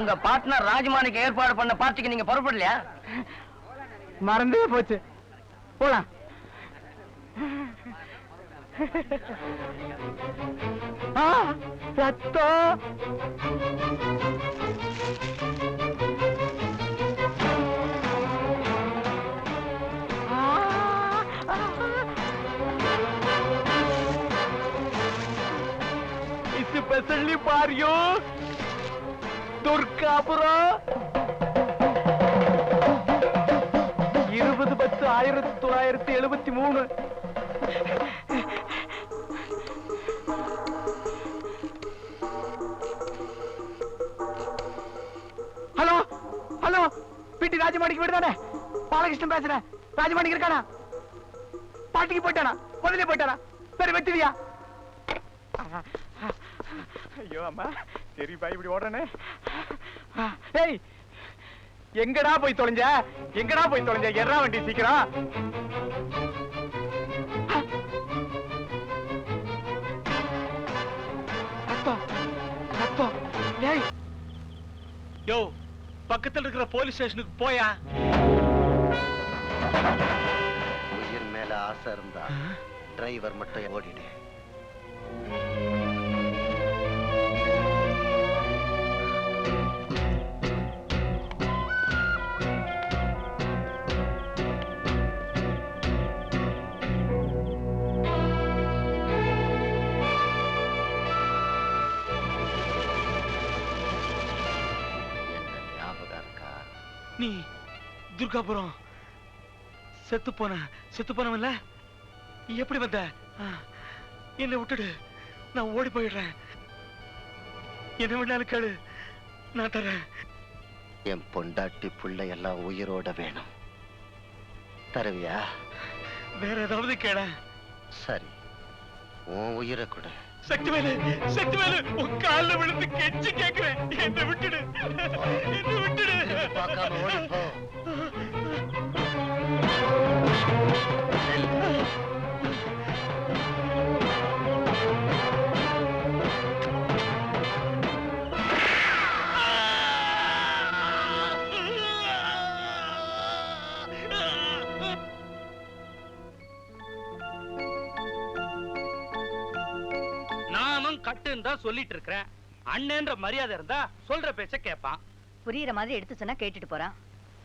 உங்க பார்ட்னர் ராஜமாணிக்கு ஏற்பாடு பண்ண பார்ட்டிக்கு நீங்க புறப்படலையா? மறந்தே போச்சு. போலாம். ரத்தம். ஸ்பெஷலி பாரியோ துர்காபுரம் 20/10/1973. ஹலோ ஹலோ, பிடி ராஜமாணிக்கு வீடு தானே? பாலகிருஷ்ணன் பேசுறேன். ராஜமாணிக்கு இருக்கானா? பாட்டிக்கு போயிட்டானா? முதலே போயிட்டானா? சரி வெட்டிவியா? ஐயோ அம்மா, சரி பாய், இப்படி ஓடுறனே. ஏய், எங்கடா போய் தொலைஞ்ச? எங்கடா போய் தொலைஞ்ச? எறா வண்டி சீக்கிரம். ஏய் யோ, பக்கத்துல இருக்கிற போலீஸ் ஸ்டேஷனுக்கு போயா. உயிர் மேல ஆசை இருந்தா டிரைவர் மட்டும் ஓடிடு. நீ துர்காபுரம் செத்து போனவன்ல, எப்படி வந்த? என்னை விட்டுடு, நான் ஓடி போயிடுறேன். என்ன வேணாலும் கேளு, நான் தரேன். என் பொண்டாட்டி புள்ள எல்லாம் உயிரோட வேணும். தருவியா? வேற ஏதாவது கேள. சரி, உன் உயிரை கொடு. சக்திவேலு, உன் கால்ல விழுந்து கெஞ்சி கேட்கிறேன், என்னை விட்டுடு, என்னை விட்டுடு. பார்க்காம ஓடிப்போ. கட்டுன்னு தான் சொல்லிட்டு இருக்கிறேன். அண்ணன்ற மரியாதை இருந்தா சொல்ற பேச்ச கேட்பான். புரியுற மாதிரி எடுத்து சொன்னா கேட்டுட்டு போறான்.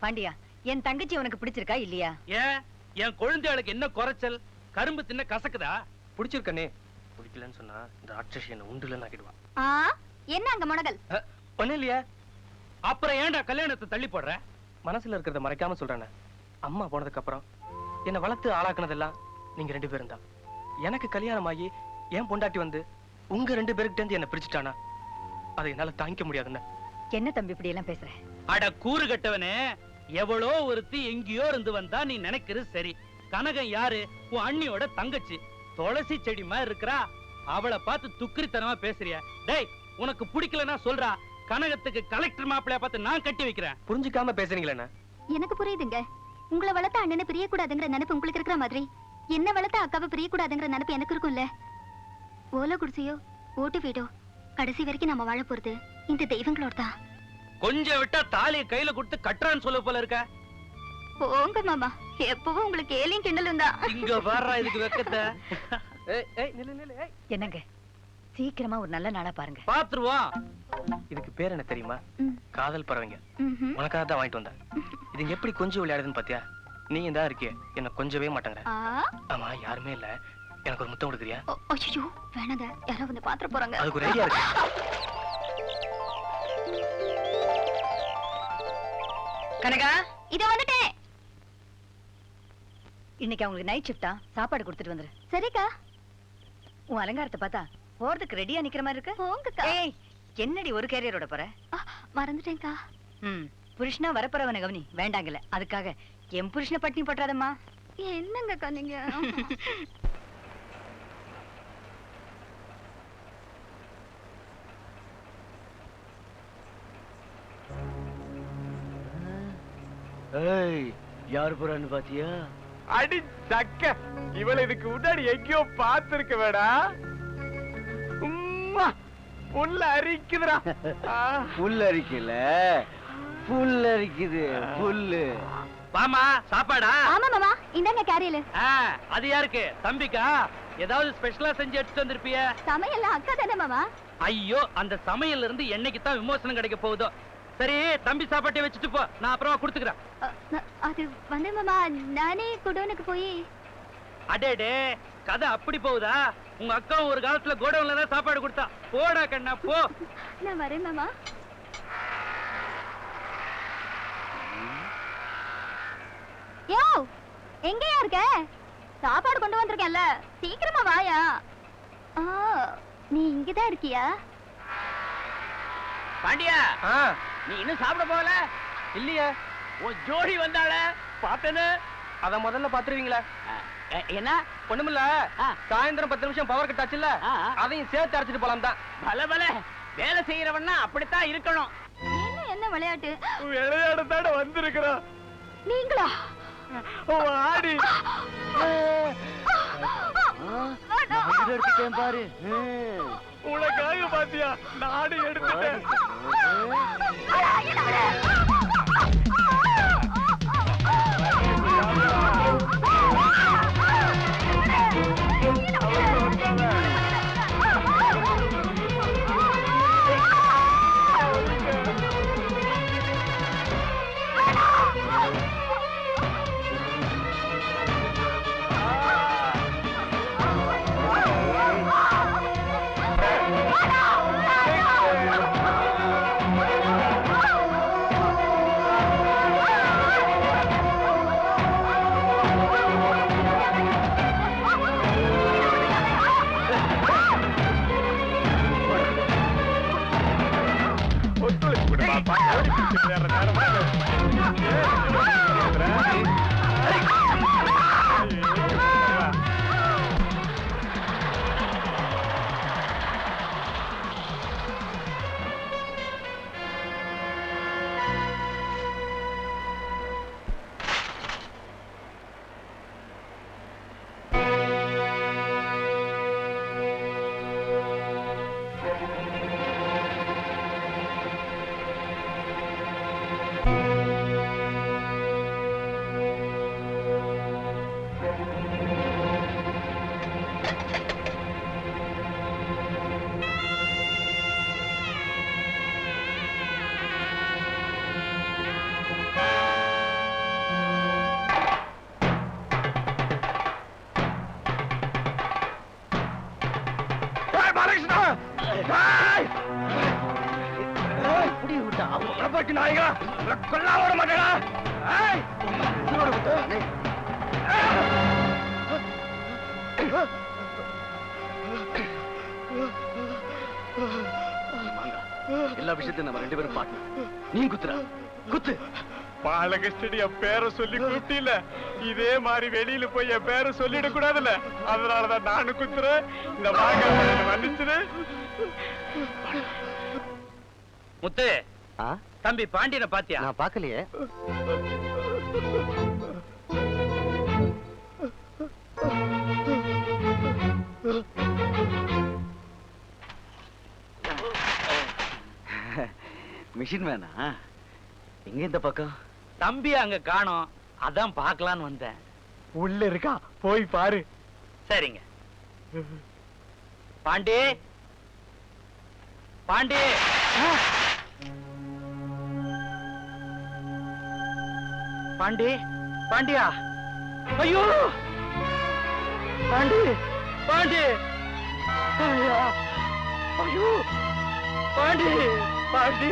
பாண்டியா, என் தங்கச்சி உனக்கு பிடிச்சிருக்கா இல்லையா? ஏன் என் குழந்தைகளுக்கு என்ன குறைச்சல்? கரும்பு தின்ன கசக்குதா? பிடிச்சிருக்கனே. பிடிக்கலன்னு சொன்னா இந்த ராட்சசி என்ன உண்டுலன்னு ஆக்கிடுவான். என்ன அங்க முனகல்? ஒண்ணு இல்லையா? அப்புறம் ஏன்டா கல்யாணத்தை தள்ளி போடுற? மனசுல இருக்கிறத மறைக்காம சொல்றேன். அம்மா போனதுக்கு அப்புறம் என்ன வளர்த்து ஆளாக்குனதெல்லாம் நீங்க 2 பேரும் தான். எனக்கு கல்யாணம் ஆகி என் பொண்டாட்டி வந்து உங்க 2 பேருக்கிட்ட இருந்து என்ன பிரிச்சுட்டானா அதை என்னால தாங்கிக்க முடியாதுன்னு. என்ன தம்பி இப்படி எல்லாம் பேசுற? அட கூறு கட்டவனே, எவ்வளோ ஒருத்தி எங்கேயோ இருந்து வந்தா நீ நினைக்கிறது சரி. கனகம் யாரு? உன் அண்ணியோட தங்கச்சி. துளசி செடி மாதிரி இருக்கிறா. அவளை பார்த்து துக்கிரித்தனமா பேசுறியா? டேய், உனக்கு பிடிக்கலன்னா சொல்றா. கனகத்துக்கு கலெக்டர் மாப்பிளைய பார்த்து நான் கட்டி வைக்கிறேன். புரிஞ்சுக்காம பேசுறீங்களா? எனக்கு புரியுதுங்க. உங்களை வளர்த்த அண்ணனை பிரியக்கூடாதுங்கிற நினைப்பு உங்களுக்கு இருக்கிற மாதிரி என்ன வளர்த்த அக்காவை பிரியக்கூடாதுங்கிற நினைப்பு எனக்கு இருக்கும்ல. ஓலை குடிசையோ ஓட்டு வீடோ கடைசி வரைக்கும் நம்ம வாழ போறது இந்த தெய்வங்களோட தான். கொஞ்சம் விட்டா தாலியை கையில கொடுத்து கட்டுறான்னு சொல்ல போல இருக்க. போங்க மாமா, எப்பவும் உங்களுக்கு ஏலியும் கிண்டலும் தான். இங்க வர்றா இதுக்கு வெக்கத்தை. என்னங்க, சீக்கிரமா ஒரு நல்ல நாளா பாருங்க. பாத்துருவோம். இதுக்கு பேர் என்ன தெரியுமா? காதல் பறவைங்க. உனக்காக தான் வாங்கிட்டு வந்தேன். இதுங்க எப்படி கொஞ்சம் விளையாடுதுன்னு பாத்தியா? நீங்க தான் இருக்கிய, என்ன கொஞ்சவே மாட்டாங்க. ஆமா, யாருமே இல்ல. எனக்கு ஒரு முத்தம் கொடுக்குறியா? ஐயோ வேணாங்க, யாரோ வந்து பாத்துற போறாங்க. அதுக்கு ஒரு ஐடியா இருக்கு. கனகா, இத வந்துட்டேன். இன்னைக்கு அவங்களுக்கு நைட் ஷிஃப்டா, சாப்பாடு கொடுத்துட்டு வந்துரு. சரிக்கா. உன் அலங்காரத்தை பார்த்தா போறதுக்கு ரெடியா நிக்கிற மாதிரி இருக்கு. போங்கக்கா. ஏய், என்னடி ஒரு கேரியரோட போற? மறந்துட்டேன்க்கா. புருஷனா வரப்போறவனை கவனி. வேண்டாங்கல, அதுக்காக என் புருஷனை பட்டினி போட்டுறாதம்மா. என்னங்கக்கா நீங்க? ஏய், யாரு போறான்னு பாத்தியா? அடி சக்க, இவளை இதுக்கு முன்னாடி எங்கேயோ பார்த்திருக்க வேடா. புல்ல அரிக்குதுடா. புல் அரிக்கல, புல் அரிக்குது, புல்லு. வாமா சாப்பாடா? ஆமா மாமா, இந்தாங்க கேரியல். அது யாருக்கு? தம்பிக்கா? ஏதாவது ஸ்பெஷலா செஞ்சு எடுத்துட்டு வந்திருப்பிய? சமையல்லாம் அக்கா தானே மாமா. ஐயோ, அந்த சமையல்ல இருந்து என்னைக்கு தான் விமோசனம் கிடைக்க போகுதோ. சரி, தம்பி சாப்பாட்டை வச்சுட்டு போ, நான் அப்புறமா கொடுத்துக்கிறேன். அது வந்து மாமா, நானே குடோனுக்கு போய். அடேடே, கதை அப்படி போகுதா? உங்க அக்கா ஒரு காலத்துல கோடவுன்ல தான் சாப்பாடு கொடுத்தா. போடா கண்ணா போ. நான் வரேன் மாமா. யோ, எங்கயா இருக்க? சாப்பாடு கொண்டு வந்திருக்கேன்ல, சீக்கிரமா வாயா. நீ இங்கதான் இருக்கியா? பாண்டியா, நீ இன்னும் சாப்பிட போகல? இல்லையே. உன் ஜோடி வந்தாள பார்த்தேன்னு. அத முதல்ல பாத்துருவீங்களா? என்ன? ஒண்ணுமில்ல, சாயந்தரம் 10 நிமிஷம் பவர் கட் ஆச்சுல்ல, அதையும் சேர்த்து அரைச்சிட்டு போலாம் தான். பல பல வேலை செய்யறவன்னா அப்படித்தான் இருக்கணும். என்ன விளையாட்டு? விளையாடத்தாட வந்திருக்கிறோம். நீங்களா? ஆடி எடுத்துட்டேன் பாரு. உனக்காக பாத்தியா நாடு எடுத்துட்டேன். எல்லா விஷயத்தையும் நம்ம 2 பேரும் பார்க்கணும். நீ குத்துறா, குத்து. பாலகிருஷ்ணன் என் பேரை சொல்லி குத்தில, இதே மாதிரி வெளியில போய் என் பேரை சொல்லிட கூடாதுல்ல, அதனாலதான் நானு குத்துறேன். இந்த மாங்காய் மன்னிச்சுது. முத்து, தம்பி பாண்டியனை பாத்தியா? நான் பார்க்கலையே. மிஷின் வேணா? எங்க இந்த பக்கம்? தம்பி அங்க காணோம், அதான் பார்க்கலான்னு வந்தேன். உள்ள இருக்கா, போய் பாரு. சரிங்க. பாண்டி, பாண்டி. பாண்டி, பாண்டியா? ஐயோ, பாண்டி, பாண்டி. ஐயா, ஐயோ, பாண்டி, பாண்டி.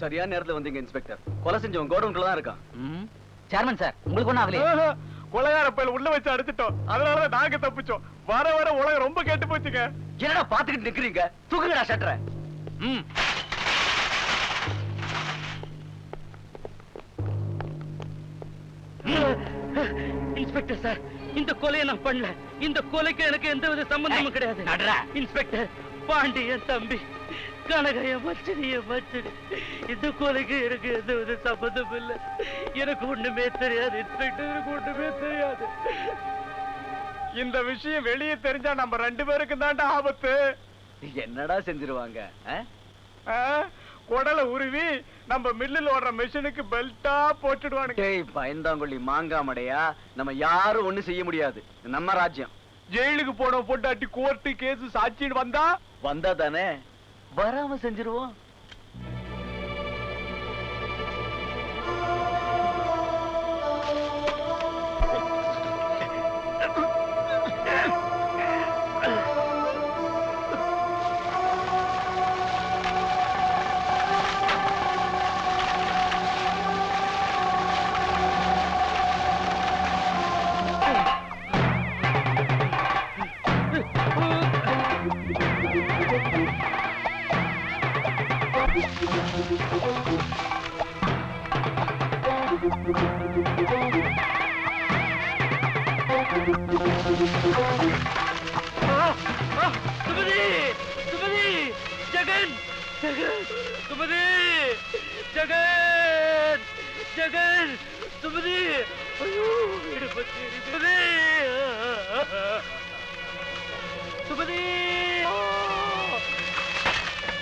சரியான நேரத்துல வந்தீங்க இன்ஸ்பெக்டர். கொலை செஞ்சவன் கோடவுன்ல தான் இருக்கான். சேர்மன் சார், உங்களுக்கு ஒண்ணும் ஆகலையே? கொலைகார பையல உள்ள வச்சு அடிச்சிட்டோம், அதனாலதான் நாங்க தப்பிச்சோம். வர வர உலகம் ரொம்ப கெட்டு போச்சுங்க. என்னடா பாத்துக்கிட்டு நிக்கிறீங்க? தூக்குங்கடா ஷட்டரை. இன்ஸ்பெக்டர் சார், இந்த கொலையை நான் பண்ணல. இந்த கொலைக்கு எனக்கு எந்த வித சம்பந்தமும் கிடையாது. இன்ஸ்பெக்டர், பாண்டி என் தம்பி. கனகைய மச்சனிய மச்சனி இந்த கொலைக்கு எனக்கு எந்த வித சம்பந்தம் இல்லை. எனக்கு ஒண்ணுமே தெரியாது இன்ஸ்பெக்டர், எனக்கு ஒண்ணுமே தெரியாது. இந்த விஷயம் வெளியே தெரிஞ்சா நம்ம 2 பேருக்கு தான்டா ஆபத்து. என்னடா செஞ்சிருவாங்க? குடலை உருவி நம்ம மில்லில் ஓடுற மெஷினுக்கு பெல்ட்டா போட்டுடுவானுங்க. பயந்தாங்கொள்ளி மாங்காமடையா, நம்ம யாரும் ஒண்ணு செய்ய முடியாது. நம்ம ராஜ்யம். ஜெயிலுக்கு போன பொண்டாட்டி கோர்ட்டு கேஸ் சாட்சின்னு வந்தா தானே வராம செஞ்சிருவோம். சுமதி, சுமதி, ஜெகன், ஜெகன், சுமதி, ஜெகன், ஜெகன், சுமதி, ஐயோ, வீடு பத்தி சுமதி, சுமதி,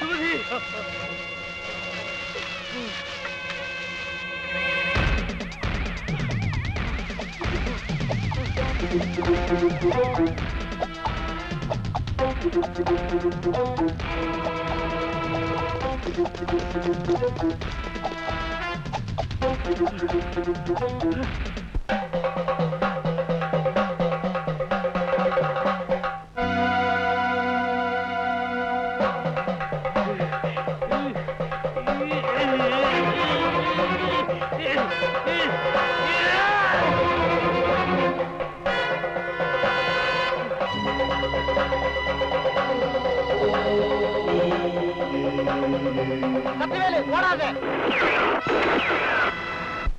சுமதி.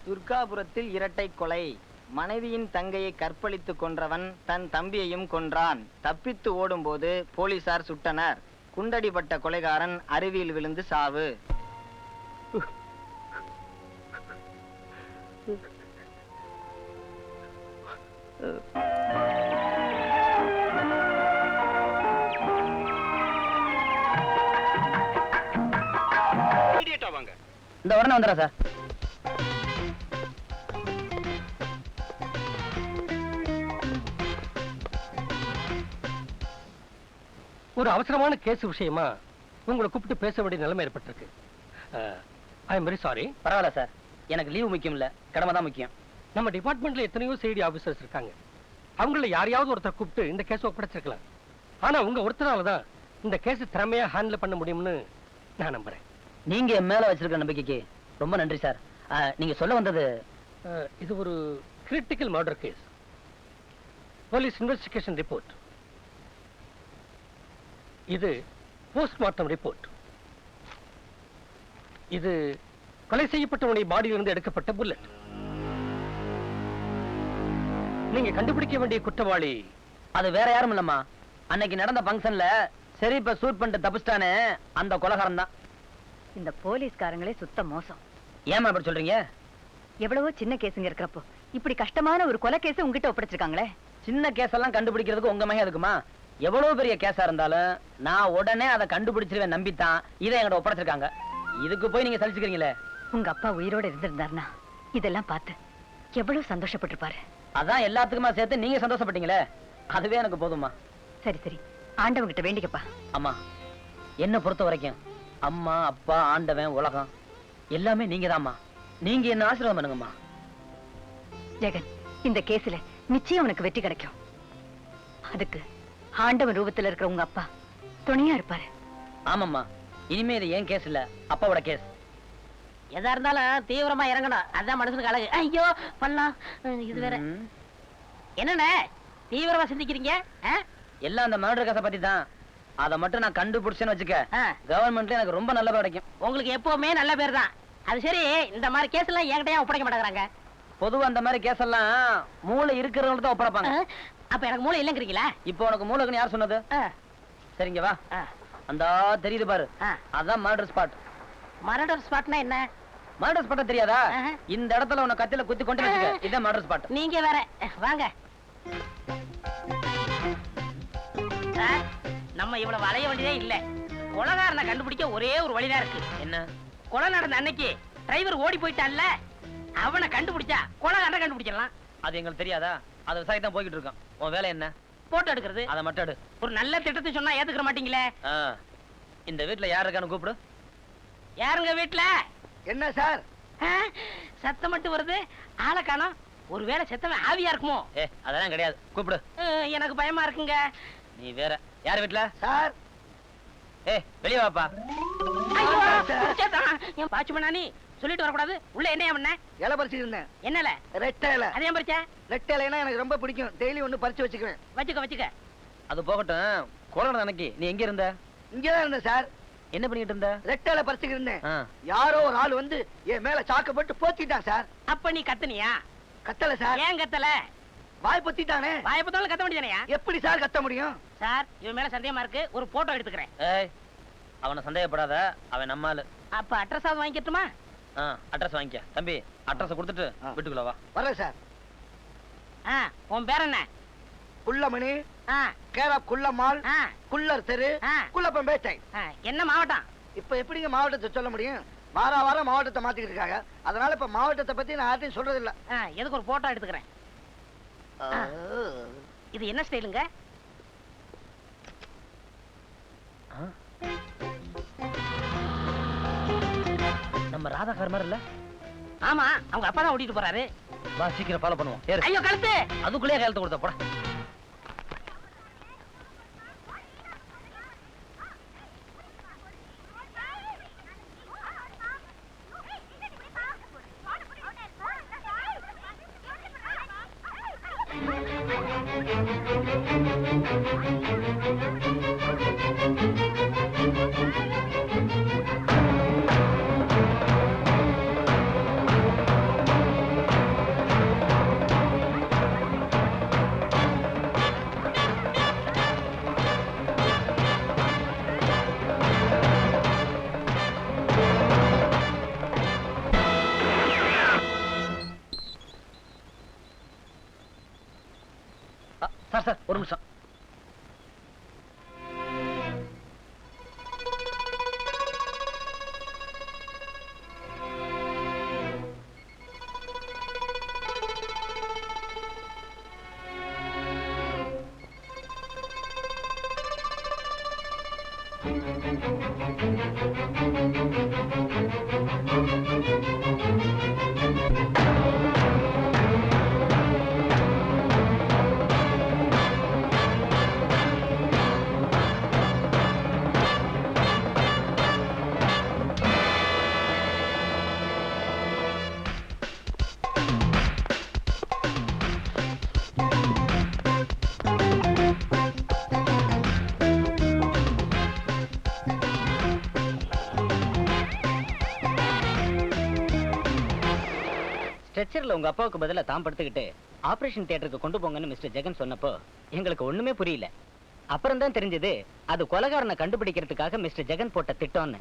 துர்காபுரத்தில் இரட்டை கொலை. மனைவியின் தங்கையை கற்பழித்து கொன்றவன் தன் தம்பியையும் கொன்றான். தப்பித்து ஓடும்போது போலீசார் சுட்டனர். குண்டடிப்பட்ட கொலைகாரன் அருவியில் விழுந்து சாவு. இந்த உடனே வந்துடுறா சார். ஒரு அவசரமான கேஸ் விஷயமா உங்களை கூப்பிட்டு பேச வேண்டிய நிலைமை ஏற்பட்டிருக்கு. I am very sorry. பரவாயில்ல சார், எனக்கு லீவு முக்கியம் இல்ல, கடமை தான் முக்கியம். நம்ம டிபார்ட்மெண்ட்ல எத்தனையோ சிஐடி ஆபீசர்ஸ் இருக்காங்க. அவங்கள யாரையாவது ஒருத்தர் கூப்பிட்டு இந்த கேஸ் ஒப்படைச்சிருக்கலாம். ஆனா உங்க ஒருத்தரால தான் இந்த கேஸ் திறமையா ஹேண்டில் பண்ண முடியும்னு நான் நம்புறேன். நீங்க என் மேல வச்சிருக்க நம்பிக்கைக்கு ரொம்ப நன்றி சார். நீங்க சொல்ல வந்தது, இது ஒரு critical murder case. Police investigation report. இது போஸ்ட்மார்ட்டம் ரிப்போர்ட். இது கொலை செய்யப்பட்டவனுடைய பாடியிலிருந்து எடுக்கப்பட்ட புல்லட். நீங்க கண்டுபிடிக்க வேண்டிய குற்றவாளி அது வேற யாரும் இல்லம்மா, அன்னைக்கு நடந்த ஃபங்க்ஷன்ல சரி இப்ப ஷூட் பண்ணிட்டு தப்பிச்சிட்டானே அந்த கொலைகாரன் தான். இந்த போலீஸ்காரங்களே சுத்த மோசம். ஏமா இப்படி சொல்றீங்க? எவ்வளவோ சின்ன கேஸுங்க இருக்கிறப்போ இப்படி கஷ்டமான ஒரு கொலை கேஸ் உங்ககிட்ட ஒப்படைச்சிருக்காங்களே. சின்ன கேஸ் எல்லாம் கண்டுபிடிக்கிறதுக்கு உங்க மகன் இருக்குமா? எவ்வளவு பெரிய கேஸா இருந்தாலும் நான் உடனே அதை கண்டுபிடிச்சிருவேன் நம்பித்தான் இதை என்கிட்ட ஒப்படைச்சிருக்காங்க. இதுக்கு போய் நீங்க சலிச்சுக்கிறீங்களே. உங்க அப்பா உயிரோட இருந்திருந்தாருன்னா இதெல்லாம் பார்த்து எவ்வளவு சந்தோஷப்பட்டிருப்பாரு. அதான் எல்லாத்துக்குமா சேர்த்து நீங்க சந்தோஷப்பட்டீங்களே, அதுவே எனக்கு போதுமா. சரி சரி, ஆண்டவங்கிட்ட வேண்டிக்கப்பா. அம்மா, என்ன பொறுத்த வரைக்கும் அம்மா அப்பா ஆண்டவன் உலகம் எல்லாமே நீங்க தான்மா. நீங்க என்ன ஆசீர்வாதம் பண்ணுங்கம்மா. ஜெகன், இந்த கேஸ்ல நிச்சயம் உனக்கு வெற்றி கிடைக்கும். அதுக்கு ஆண்டவன் ரூபத்துல இருக்கிற உங்க அப்பா துணையா இருப்பாரு. ஆமாம்மா, இனிமே இது ஏன் கேஸ் இல்ல, அப்பாவோட கேஸ். எதா இருந்தாலும் தீவிரமா இறங்கணும், அதான் மனசுக்கு அழகு. ஐயோ பண்ணலாம், இது வேற என்னண்ணே தீவிரமா சிந்திக்கிறீங்க? எல்லாம் அந்த மர்டர் கேஸ பத்தி தான். அதை மட்டும் நான் கண்டுபிடிச்சேன்னு வச்சுக்க, கவர்மெண்ட்ல எனக்கு ரொம்ப நல்ல பேர் கிடைக்கும். உங்களுக்கு எப்பவுமே நல்ல பேர் தான். அது சரி, இந்த மாதிரி கேஸ் எல்லாம் என்கிட்டயே ஒப்படைக்க மாட்டேங்கிறாங்க. பொதுவா அந்த மாதிரி கேஸ் எல்லாம் மூளை இருக்கிறவங்க தான் ஒப்படைப்பாங்க. அப்ப எனக்கு மூளை இல்லைங்கிறீங்களா? இப்போ உனக்கு மூளைக்குன்னு யார் சொன்னது? சரிங்க வா. அந்த தெரியுது பாரு, அதான் மர்டர் ஸ்பாட். மர்டர் ஸ்பாட்னா என்ன? மர்டர் ஸ்பாட் தெரியாதா? இந்த இடத்துல உன்னை கத்தில குத்தி கொண்டு வச்சுக்க, இதான் மர்டர் ஸ்பாட். நீங்க வேற வாங்க சார். நம்ம இவ்வளவு வளைய வேண்டியதே இல்ல. கொலைகாரனை கண்டுபிடிக்க ஒரே ஒரு வழிதான் இருக்கு. என்ன? கொலை நடந்த அன்னைக்கு டிரைவர் ஓடி போயிட்டான்ல, அவனை கண்டுபிடிச்சா கொலைகாரனை கண்டுபிடிச்சிடலாம். அது எங்களுக்கு தெரியாதா? அது விசாரிக்க தான் போய்கிட்டு இருக்கோம். உன் வேலை என்ன? போட்டோ எடுக்கிறது. அதை மட்டும் எடு. ஒரு நல்ல திட்டத்தை சொன்னா ஏத்துக்கிற மாட்டீங்களே. இந்த வீட்டுல யார் இருக்கான்னு கூப்பிடு. யாருங்க வீட்டுல? என்ன சார் சத்தம் மட்டும் வருது, ஆளை காணோம். ஒருவேளை செத்தவன் ஆவியா இருக்குமோ? அதெல்லாம் கிடையாது, கூப்பிடு. எனக்கு பயமா இருக்குங்க. நீ வேற யார் வீட்டுல? சார் வெளியே வாப்பா. பாச்சுமணி சொல்லிட்டு வரக்கூடாது. உள்ள என்ன பண்ண? இலை பறிச்சு இருந்தேன். என்னல? ரெட்டை இலை. அதே பறிச்ச? ரெட்டை இலைனா எனக்கு ரொம்ப பிடிக்கும். டெய்லி ஒண்ணு பறிச்சு வச்சுக்குவேன். வச்சுக்க. அது போகட்டும், கொலை அன்னைக்கு நீ எங்க இருந்த? இங்கதான் இருந்தேன் சார். என்ன பண்ணிட்டு இருந்த? ரெட்டை இலை பறிச்சுக்கு இருந்தேன். யாரோ ஒரு ஆள் வந்து என் மேல சாக்கு போட்டு போத்திட்டான் சார். அப்ப நீ கத்துனியா? கத்தல சார். ஏன் கத்தல? வாய் பொத்திட்டானே. வாய் பொத்தாலும் கத்த வேண்டியதானயா? எப்படி சார் கத்த முடியும்? சார் இவன் மேல சந்தேகமா இருக்கு, ஒரு போட்டோ எடுத்துக்கிறேன். அவனை சந்தேகப்படாத, அவன் நம்மாளு. அப்ப அட்ரஸ் ஆவது வாங்கிக்கட்டுமா? அட்ரஸ் வாங்கிக்க. தம்பி அட்ரஸ் கொடுத்துட்டு வீட்டுக்குள்ள வா. வரேன் சார். உன் பேர் என்ன? குள்ளமணி, கேரப் குள்ளம்மாள், குள்ளர் தெரு, குள்ளப்பம்பேட்டை. என்ன மாவட்டம்? இப்ப எப்படிங்க மாவட்டத்தை சொல்ல முடியும்? வாரம் மாவட்டத்தை மாத்திக்கிட்டு இருக்காங்க. அதனால இப்ப மாவட்டத்தை பத்தி நான் யார்ட்டையும் சொல்றது இல்ல. எதுக்கு ஒரு போட்டோ எடுத்துக்கிறேன். இது என்ன ஸ்டைலுங்க? நம்ம ராதாகார் மாதிரி இல்ல? ஆமா, அவங்க அப்பா தான் ஓட்டிட்டு போறாரு. வா சீக்கிரம் ஃபாலோ பண்ணுவோம். ஐயோ கழுத்து! அதுக்குள்ளேயே கழுத்து கொடுத்த போட. சார் ஒரு நிமிஷம். ஸ்ட்ரெச்சர்ல உங்க அப்பாவுக்கு பதிலா தான் படுத்துக்கிட்டு ஆபரேஷன் தியேட்டருக்கு கொண்டு போங்கன்னு மிஸ்டர் ஜெகன் சொன்னப்போ எங்களுக்கு ஒண்ணுமே புரியல. அப்புறம் தான் தெரிஞ்சது அது கொலைகாரனை கண்டுபிடிக்கிறதுக்காக மிஸ்டர் ஜெகன் போட்ட திட்டம்னு.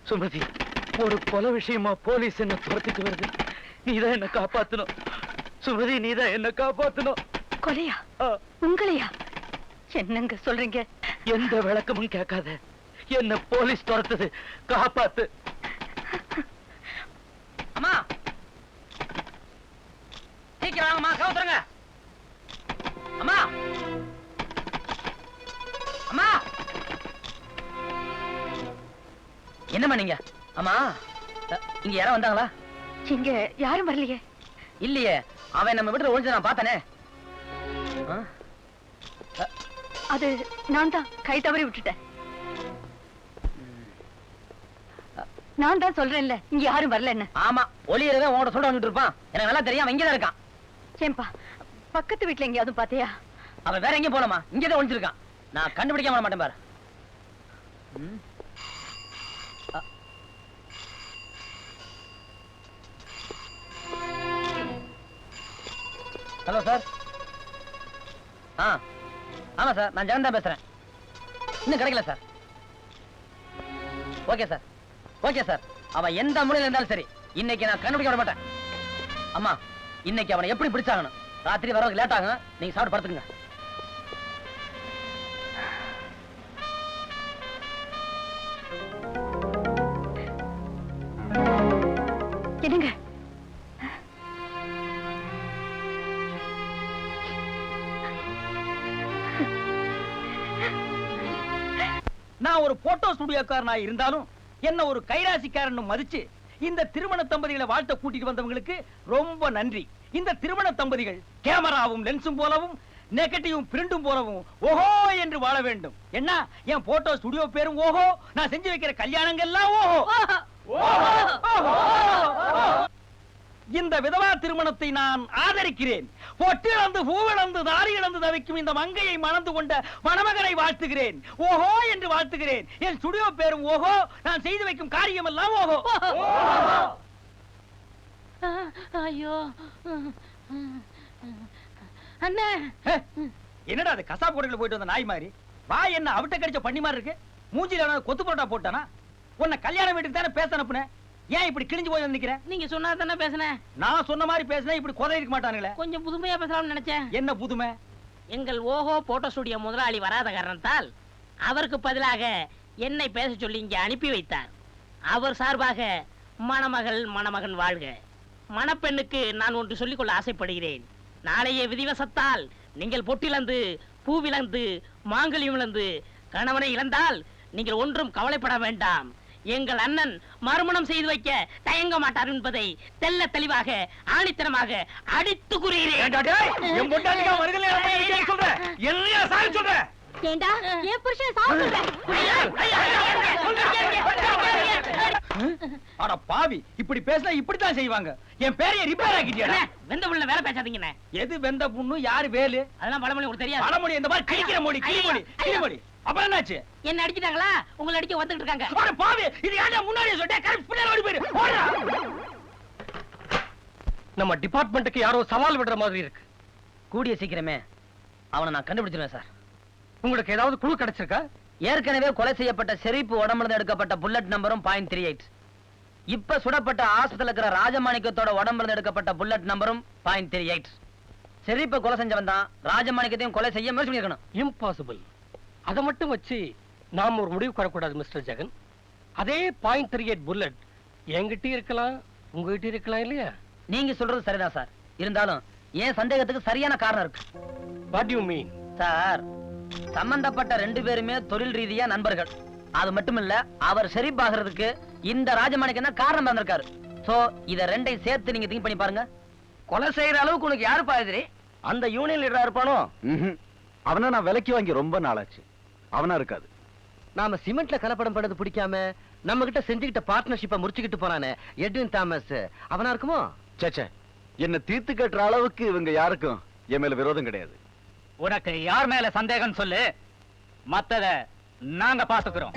சுமதி, ஒரு கொலை விஷயமா போலீஸ் என்ன துரத்திட்டு வருது. நீதான் என்ன காப்பாத்தணும் சுமதி, நீதான் என்ன காப்பாத்தணும். கொலையா? உங்களையா? என்னங்க சொல்றீங்க? எந்த விளக்கமும் கேட்காத, என்ன போலீஸ் துரத்துது, காப்பாத்து. அம்மா சீக்கிரம் வாங்கம்மா, கவுத்துருங்க. அம்மா அம்மா, என்னம்மா நீங்க? அம்மா, இங்க யாரும் வந்தாங்களா? இங்க யாரும் வரலையே. இல்லையே, அவன் நம்ம வீட்டுல ஒழிஞ்சு நான் பார்த்தனே. அது நான் தான் கை தவறி விட்டுட்டேன். நான் தான் சொல்றேன்ல, இங்க யாரும் வரலன்னு. ஆமா, ஒளியறத உங்களோட சொல்ல வந்துட்டு இருப்பான். எனக்கு நல்லா தெரியும், அவன் இங்கதான் இருக்கான். ஏன்பா, பக்கத்து வீட்டுல எங்கேயாவது பாத்தியா? அவன் வேற எங்கேயும் போலாமா, இங்கதான் ஒளிஞ்சிருக்கான். நான் கண்டுபிடிக்க மாட்டேன் பாரு. Hello sir. ஆமா சார், நான் ஜெகன் தான் பேசுறேன். இன்னும் கிடைக்கல sir. Okay sir, okay sir. அவன் எந்த மூலையில இருந்தாலும் சரி, இன்னைக்கு நான் கண்டுபிடிக்க விட மாட்டேன். அம்மா, இன்னைக்கு அவனை எப்படி பிடிச்சாகணும். ராத்திரி வரவுக்கு லேட் ஆகும், நீங்க சாப்பிட்டு படுத்துக்குங்க. என்னங்க? நான் ஒரு போட்டோ ஸ்டுடியோக்காரனா இருந்தாலும் என்ன ஒரு கைராசிக்காரன் மதிச்சு இந்த திருமண தம்பதிகளை வாழ்த்த கூட்டிட்டு வந்தவங்களுக்கு ரொம்ப நன்றி. இந்த திருமண தம்பதிகள் கேமராவும் லென்ஸும் போலவும் நெகட்டிவும் பிரிண்டும் போலவும் ஓஹோ என்று வாழ வேண்டும். என்ன, என் போட்டோ ஸ்டுடியோ பேரும் ஓஹோ, நான் செஞ்சு வைக்கிற கல்யாணங்கள்லாம் ஓஹோ. இந்த விதவா திருமணத்தை நான் ஆதரிக்கிறேன். பொட்டிழந்து பூவிழந்து தாரி இழந்து தவிக்கும் இந்த மங்கையை மணந்து கொண்ட மணமகனை வாழ்த்துகிறேன். ஓஹோ என்று வாழ்த்துகிறேன். என் ஸ்டுடியோ பேரும் ஓஹோ, நான் செய்து வைக்கும் காரியம் எல்லாம் ஓஹோ. ஐயோ அண்ணே, என்னடா அது கசாப் கடையில் போயிட்டு வந்த நாய் மாதிரி வா, என்ன அவிட்ட கடிச்ச பண்ணி மாதிரி இருக்கு. மூஞ்சில கொத்து பரோட்டா போட்டானா? உன்னை கல்யாண வீட்டுக்கு தானே பேச அனுப்புனேன், ஏன் இப்படி கிழிஞ்சு போய் நிக்கிறேன்? நீங்க சொன்னா தானே பேசுனேன். நான் சொன்ன மாதிரி பேசினா இப்படி கொதை இருக்க மாட்டானுங்களே. கொஞ்சம் புதுமையா பேசலாம்னு நினைச்சேன். என்ன புதுமை? எங்கள் ஓஹோ போட்டோ ஸ்டுடியோ முதலாளி வராத காரணத்தால் அவருக்கு பதிலாக என்னை பேச சொல்லி இங்கே அனுப்பி வைத்தார். அவர் சார்பாக மணமகள் மணமகன் வாழ்க. மணப்பெண்ணுக்கு நான் ஒன்று சொல்லிக்கொள்ள ஆசைப்படுகிறேன். நாளைய விதிவசத்தால் நீங்கள் பொட்டிலந்து பூவிலந்து மாங்கல்யம் இழந்து கணவனை இழந்தால் நீங்கள் ஒன்றும் கவலைப்பட வேண்டாம். எங்கள் அண்ணன் மறுமணம் செய்து வைக்க தயங்க மாட்டார் என்பதை தெல்ல தெளிவாக ஆணித்தனமாக அடித்து கூறுகிறேன். ஏண்டா, என் புருஷன் சாப்பிடுற. அட பாவி, இப்படி பேசினா இப்படித்தான் செய்வாங்க. என் பேரைய ரிப்பேர் ஆக்கிட்டியா? வெந்த புள்ள வேலை பேசாதீங்கண்ணே. எது வெந்த புண்ணு, யாரு வேலு? அதெல்லாம் பழமொழி உங்களுக்கு தெரியாது. பழமொழி இந்த மாதிரி கிழிக்கிற மொழி, கிளிமொழி, கிளிமொழி. அப்புறம் என்னாச்சு? என்ன அடிச்சிட்டாங்களா? உங்களை அடிக்க வந்துட்டு இருக்காங்க. அட பாவி, இது ஏன்டா முன்னாடியே சொல்லிட்டே கரெக்ட் பின்னாடி ஓடி போயிரு. ஓடுடா. நம்ம டிபார்ட்மெண்ட்டுக்கு யாரோ சவால் விடுற மாதிரி இருக்கு. கூடிய சீக்கிரமே அவனை நான் கண்டுபிடிச்சிருவேன் சார். உங்களுக்கு ஏதாவது குழு கிடைச்சிருக்கா? ஏற்கனவே கொலை செய்யப்பட்ட ஷெரீப் உடம்புல எடுக்கப்பட்ட புல்லட் நம்பரும் .38. இப்ப சுடப்பட்ட ஆஸ்பத்திரியில் இருக்கிற ராஜமாணிக்கத்தோட உடம்புல எடுக்கப்பட்ட புல்லட் நம்பரும் .38. ஷெரீப்பை கொலை செஞ்சவன் தான் ராஜமாணிக்கத்தையும் கொலை செய்ய முயற்சி பண்ணிருக்கணும். இம்பாசிபிள். அதை மட்டும் வச்சு நாம் ஒரு முடிவு வரக்கூடாது மிஸ்டர் ஜெகன். அதே .38 புல்லட் என்கிட்ட இருக்கலாம், உங்ககிட்ட இருக்கலாம் இல்லையா? நீங்க சொல்றது சரிதான் சார். இருந்தாலும் ஏன் சந்தேகத்துக்கு சரியான காரணம் இருக்கு. What you mean? சார், சம்பந்தப்பட்ட 2 பேருமே தொழில் ரீதியா நண்பர்கள். அது மட்டும் இல்ல, அவர் ஷெரீப் ஆகிறதுக்கு இந்த ராஜமாணிக்கம் தான் காரணம் இருந்திருக்காரு. சோ இத ரெண்டையும் சேர்த்து நீங்க திங்க் பண்ணி பாருங்க. கொலை செய்யற அளவுக்கு உனக்கு யாரு பாதிரி? அந்த யூனியன் லீடரா இருப்பானோ? அவனை நான் விலைக்கு வாங்கி ரொம்ப நாளாச்சு. அவனா இருக்காது. நாம சிமெண்ட்ல கலப்படம் பண்ணது பிடிக்காம நம்ம கிட்ட செஞ்சுக்கிட்ட பார்ட்னர்ஷிப்பை முறிச்சுக்கிட்டு போறானே எட்வின் தாமஸ், அவனா இருக்குமோ? சேச்சே, என்ன தீர்த்து கட்டுற அளவுக்கு இவங்க யாருக்கும் என் மேல விரோதம் கிடையாது. உனக்கு யார் மேல சந்தேகம் சொல்லு, மத்தத நாங்க பாத்துக்கிறோம்.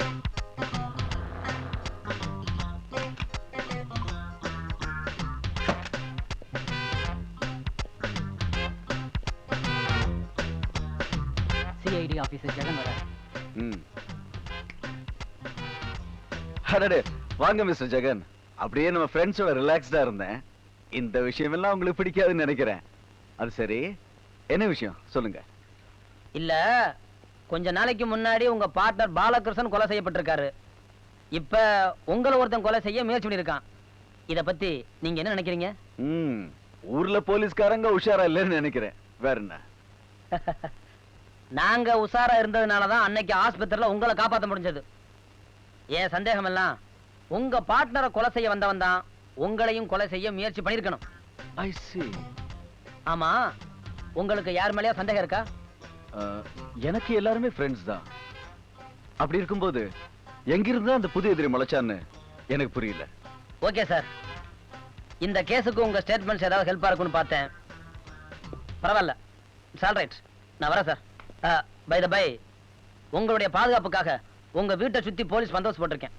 சிஐடி ஆபீசர் ஜெகன் வர. அடடே, வாங்க மிஸ்டர் ஜெகன். அப்படியே நம்ம ஃப்ரெண்ட்ஸோட ரிலாக்ஸ்டா இருந்தேன். இந்த விஷயம் எல்லாம் உங்களுக்கு பிடிக்காதுன்னு நினைக்கிறேன். அது சரி, என்ன விஷயம் சொல்லுங்க. இல்ல, கொஞ்ச நாளைக்கு முன்னாடி உங்க பார்ட்னர் பாலகிருஷ்ணன் கொலை செய்யப்பட்டிருக்காரு. இப்ப உங்களை ஒருத்தன் கொலை செய்ய முயற்சி பண்ணிருக்கான். இத பத்தி நீங்க என்ன நினைக்கிறீங்க? ஊர்ல போலீஸ்காரங்க உஷாரா இல்லைன்னு நினைக்கிறேன். வேற என்ன? நாங்க உஷாரா இருந்ததுனாலதான் அன்னைக்கு ஆஸ்பத்திரியில உங்களை காப்பாத்த முடிஞ்சது. ஏன் சந்தேகம் எல்லாம் உங்க பார்ட்னரை கொலை செய்ய வந்தவன் தான் உங்களையும் கொலை செய்ய முயற்சி பண்ணிருக்கணும். I see. ஆமா, உங்களுக்கு யார் மேலயா சந்தேகம் இருக்கா? எனக்கு எல்லாருமே ஃப்ரெண்ட்ஸ் தான். அப்படி இருக்கும்போது எங்கிருந்து அந்த புதிய எதிரி முளைச்சான்னு எனக்கு புரியல. ஓகே சார், இந்த கேஸுக்கு உங்க ஸ்டேட்மெண்ட்ஸ் ஏதாவது ஹெல்ப்பா இருக்கும்னு பார்த்தேன். பரவாயில்ல, இட்ஸ் ஆல் ரைட். நான் வரேன் சார். பை த பை, உங்களுடைய பாதுகாப்புக்காக உங்க வீட்டை சுத்தி போலீஸ் பந்தோபஸ்து போட்டிருக்கேன்.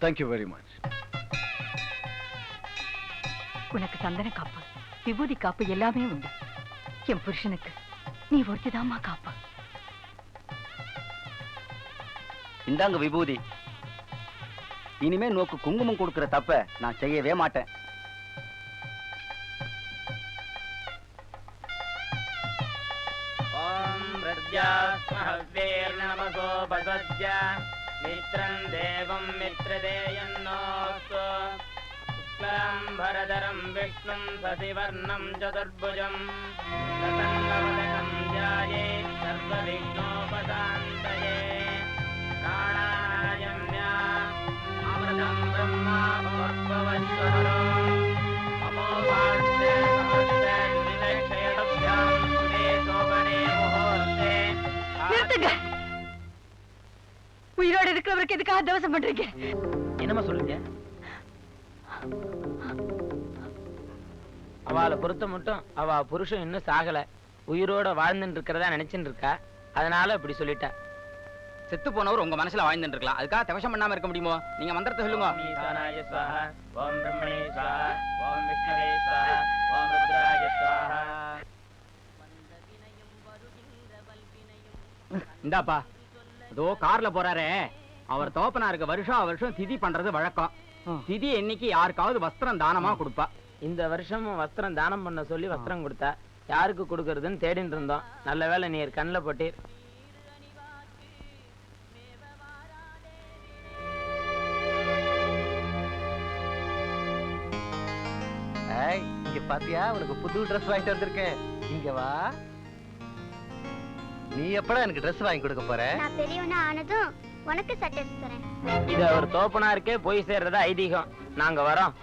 Thank you very much. உனக்கு சந்தன காப்பு, விபூதி காப்பு எல்லாமே உண்டு. என் புருஷனுக்கு நீ ஒருத்திதாம்மா காப்பு. இந்தாங்க விபூதி. இனிமே நோக்கு குங்குமம் கொடுக்கிற தப்ப நான் செய்யவே மாட்டேன். ஓம் பிரத்யாஸ்மஹவ்வேர்நமசோ பசத்ய மித்ரம் தேவம் மித்ரதேயன்னோஸ்து சுக்லாம் பரதரம் விஷ்ணும் சசிவர்ணம் சதுர்புஜம் பிரசன்னவதனம் ஜாயேத் சர்வவிக்னோபசாந்தயே பிராணாயாம்யா அமிர்தம் பிரம்மா பவத்வஸ்வரோ அமோபாஸ்தே நமஸ்தே நிலக்ஷயடப்யாம் சுதே சோபனே முகூர்த்தே. நிறுத்துங்க. உயிரோடு இருக்கிறவருக்கு எதுக்காக தவசம் பண்றீங்க? என்னமா சொல்லுங்க? அவளை பொறுத்த மட்டும் அவ புருஷன் இன்னும் சாகல, உயிரோட வாழ்ந்துட்டு இருக்கிறதா நினைச்சுட்டு இருக்கா. அதனால இப்படி சொல்லிட்டா. செத்து போனவர் உங்க மனசுல வாழ்ந்துட்டு இருக்கலாம், அதுக்காக தவசம் பண்ணாம இருக்க முடியுமோ? நீங்க மந்திரத்தை சொல்லுங்க. ஈசானாய ஸ்வாஹா, ஓம் பிரம்மணே ஸ்வாஹா, ஓம் விஷ்ணவே ஸ்வாஹா, ஓம் ருத்ராய ஸ்வாஹா. இந்தாப்பா, அதோ கார்ல போறாரே அவர் தோப்பனாருக்கு வருஷம் திதி பண்றது வழக்கம். திதி என்னைக்கு யாருக்காவது வஸ்திரம் தானமா கொடுப்பா. இந்த வருஷமும் வஸ்திரம் தானம் பண்ண சொல்லி வஸ்திரம் கொடுத்தா. யாருக்கு கொடுக்கறதுன்னு தேடிட்டு இருந்தோம். நல்ல வேளை நீர் கண்ணில் போட்டீர். இங்க பாத்தியா, உனக்கு புது ட்ரெஸ் வாங்கிட்டு வந்திருக்கேன். இங்க வா. நீ எப்படா எனக்கு ட்ரெஸ் வாங்கி கொடுக்க போற? நான் பெரியவனா ஆனதும் உனக்கு சட்டை எடுத்து தரேன். இது அவர் தோப்பனாருக்கே போய் சேர்றதா ஐதீகம். நாங்க வரோம்.